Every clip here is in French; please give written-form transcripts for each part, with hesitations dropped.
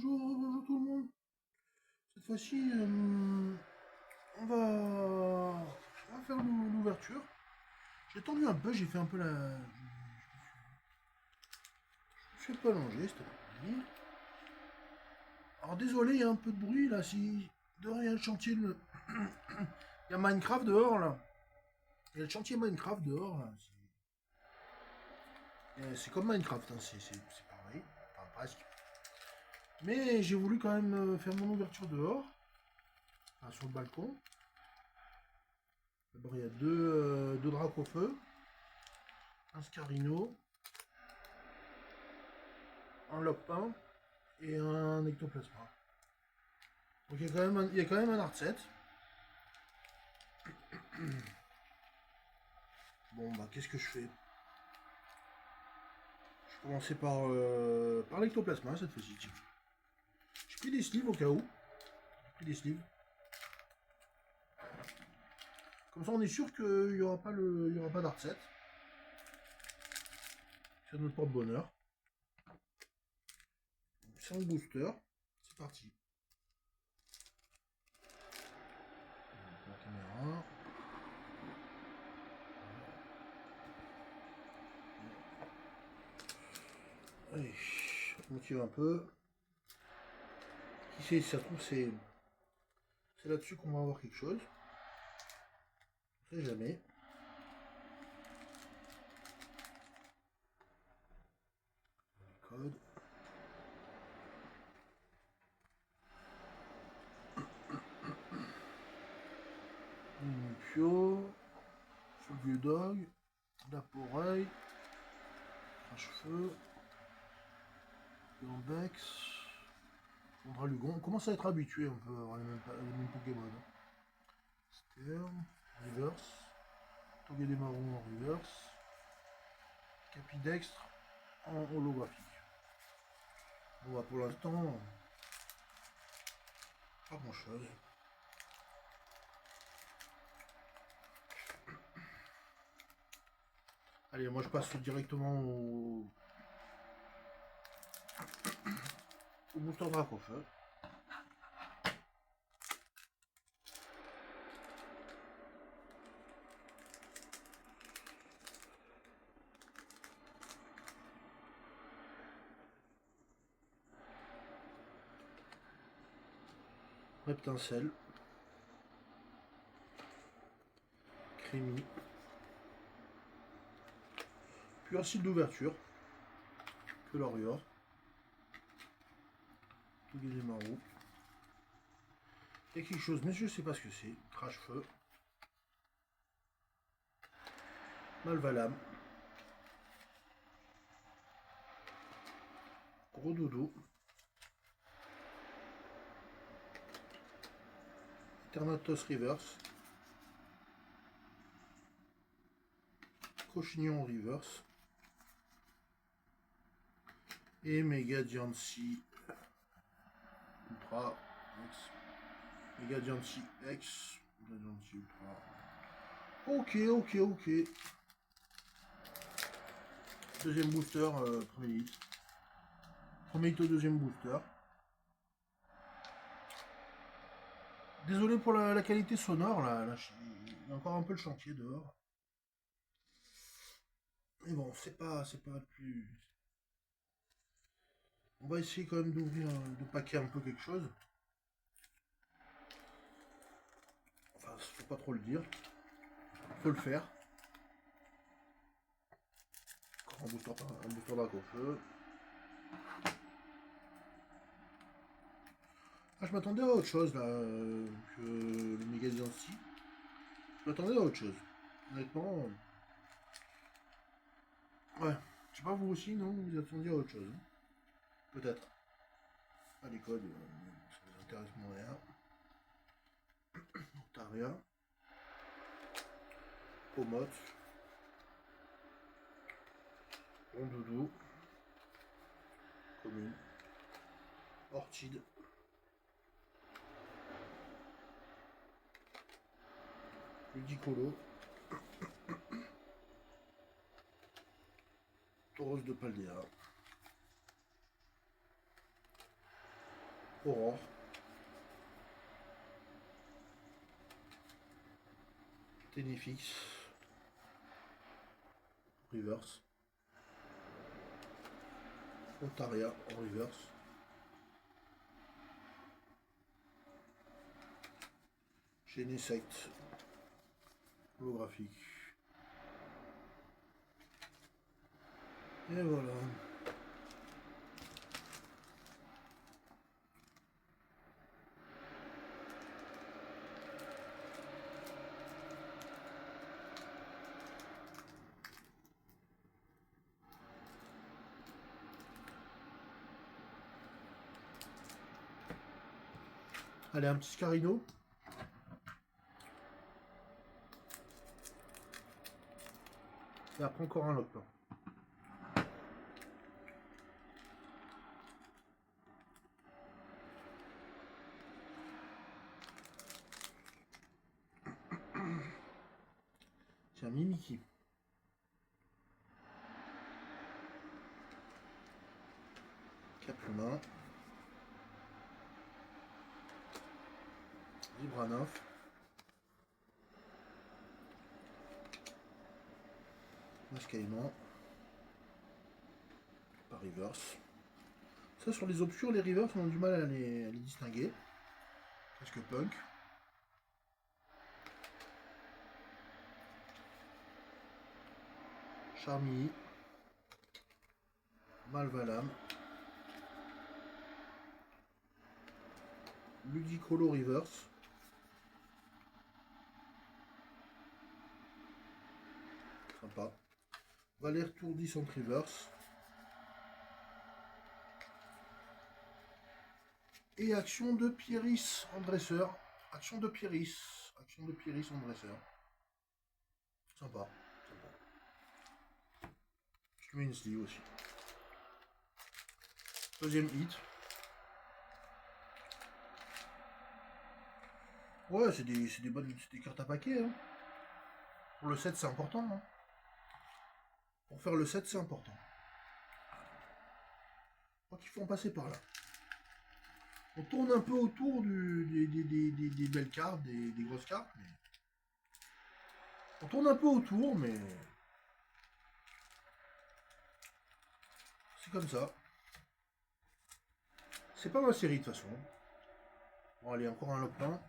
bonjour tout le monde. Cette fois-ci, on va faire l'ouverture. J'ai tendu un peu, j'ai fait un peu la. Je suis un peu allongé cet après-midi. Alors désolé, il y a un peu de bruit là. Si dehors il y a le chantier, il y a Minecraft dehors là. Il y a le chantier Minecraft dehors là. C'est comme Minecraft, hein. C'est pareil, enfin presque. Mais j'ai voulu quand même faire mon ouverture dehors, enfin, sur le balcon. D'abord, il y a deux dracs au feu, un scarino, un lopin et un ectoplasma. Donc il y a quand même un art set. Bon, bah qu'est-ce que je fais? Je vais commencer par l'ectoplasma cette fois-ci. J'ai pris des sleeves au cas où. J'ai pris des sleeves. Comme ça, on est sûr qu'il n'y aura pas d'art set. C'est notre porte-bonheur. 5 boosters. C'est parti. La caméra. Allez, je motive un peu. Qui sait, si ça se trouve, c'est là-dessus qu'on va avoir quelque chose. On sait jamais. Code. Pio. Vieux dog. La oreille. Un cheveu. Lambex. On Lugon. On commence à être habitué, on peut avoir les mêmes Pokémon. Stern. Reverse. Togué marrons en reverse. Capidextre en holographique. Bon bah pour l'instant, pas grand chose. Allez, moi je passe directement au booster drac au feu. Reptincelle. Crémy. Puis un site d'ouverture. Pelorior. Togué des marrons. Il y a quelque chose, mais je sais pas ce que c'est. Crash-feu. Malvalam. Gros dodo. Eternatus Reverse. Cochignon Reverse. Et Mega Diancie Ultra X. Mega Diancie X. Mega Diancie Ultra. Ok. Deuxième booster, premier hit. Premier hit au deuxième booster. Désolé pour la qualité sonore, là il y a encore un peu le chantier dehors. Mais bon, c'est pas le plus. On va essayer quand même d'ouvrir, de paquer un peu quelque chose. Enfin, faut pas trop le dire. Faut le faire. Encore un booster drac au feu. Ah, je m'attendais à autre chose là que le méga Diancie. Je m'attendais à autre chose. Honnêtement. Ouais. Je sais pas vous aussi, non? Vous attendiez à autre chose. Hein. Peut-être. Ah, les codes, ça vous intéresse moins rien. Taria. Pomote. Rondoudou. Commune. Orchide. Ludicolo. Tauros de Paldea. Aurore. Ténifix. Reverse. Ontaria en reverse. Genesect. Holographique. Et voilà. Allez, un petit Scarino. Et après encore un lockdown. C'est un Mimiki. Caplumin. Vibranov. Mascaïman. Par reverse. Ça, sur les options, les reverse, on a du mal à les distinguer. Parce que punk. Charmy. Malvalam. Ludicolo reverse. Sympa. Valère Tourdi en reverse. Et action de Pieris en dresseur. Action de Pieris. Action de Pieris en dresseur. Sympa. Sympa. Je mets une sleeve aussi. Deuxième hit. Ouais, c'est des cartes à paquet. Hein. Pour le 7, c'est important. Hein. Pour faire le 7, c'est important. Je crois qu'il faut en passer par là. On tourne un peu autour des belles cartes, des grosses cartes. Mais... on tourne un peu autour, mais... c'est comme ça. C'est pas ma série de toute façon. Bon, allez, encore un lopin.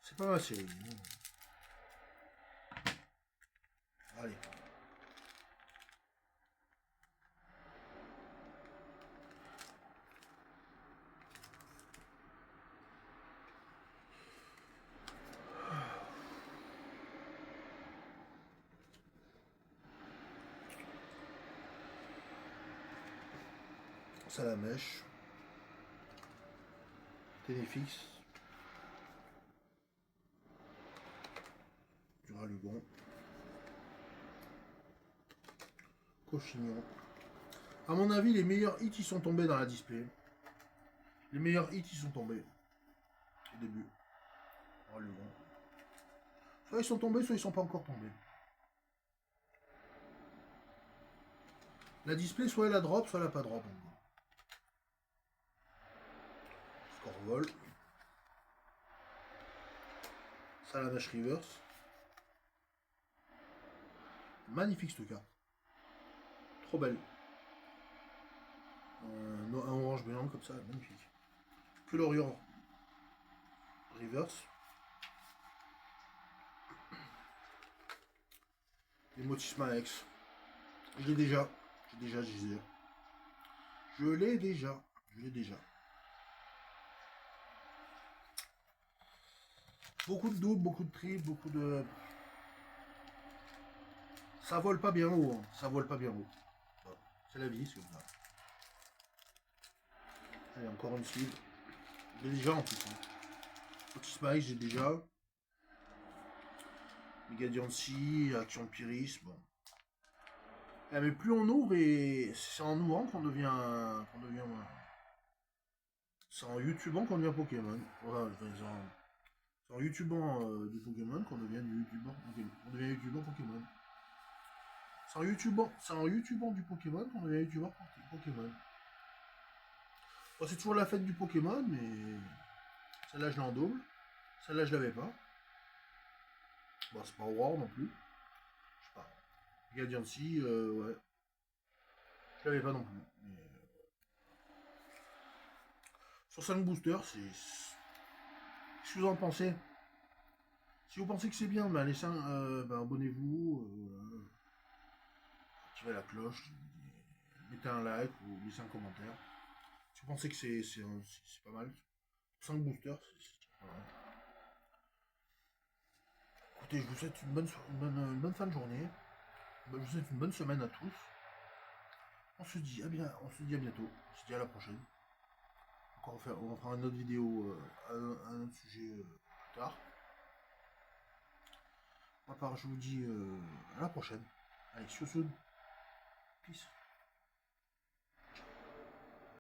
C'est pas ma série. Allez. Salamèche. Téléfix. Duralugon. Cochignon. À mon avis, les meilleurs hits, ils sont tombés dans la display. Les meilleurs hits, ils sont tombés. Au début. Duralugon. Soit ils sont tombés, soit ils sont pas encore tombés. La display, soit elle a drop, soit elle a pas drop. Scorvol. Salamèche reverse. Magnifique cette carte. Trop belle. Un orange brillant comme ça, magnifique. Colorion reverse. Les Motisma X. Je l'ai déjà. Je l'ai déjà. Beaucoup de doubles, beaucoup de triples, beaucoup de... ça vole pas bien haut. Hein. Ça vole pas bien haut. Bon, c'est la vie, c'est comme ça. Allez, encore une sleeve. Je l'ai déjà en plus. Hein. Motisma X, j'ai déjà. Megadiancy, Action Pyris, bon. Mais plus on ouvre, et c'est en ouvrant qu'on devient... c'est en youtubant qu'on devient Pokémon. Voilà, c'est en youtubant du Pokémon qu'on devient du youtubant Pokémon. On devient youtubant Pokémon. C'est en youtubant du Pokémon qu'on devient youtubeur Pokémon. Bon, c'est toujours la fête du Pokémon, mais celle-là je l'ai en double. Celle-là je l'avais pas. Bon, c'est pas Aurore non plus. Je sais pas. Gadiancy, ouais. Je l'avais pas non plus. Mais, sur 5 boosters, c'est. Qu'est-ce que vous en pensez? Si vous pensez que c'est bien, ben, ben, abonnez-vous. Activez la cloche. Mettez un like ou laissez un commentaire. Si vous pensez que c'est pas mal. 5 boosters, c'est pas mal. Écoutez, je vous souhaite une bonne fin de journée. Je vous souhaite une bonne semaine à tous. On se dit à bientôt. On se dit à la prochaine. On fera une autre vidéo, un autre sujet plus tard. À part, je vous dis à la prochaine. Allez, see you soon. Peace.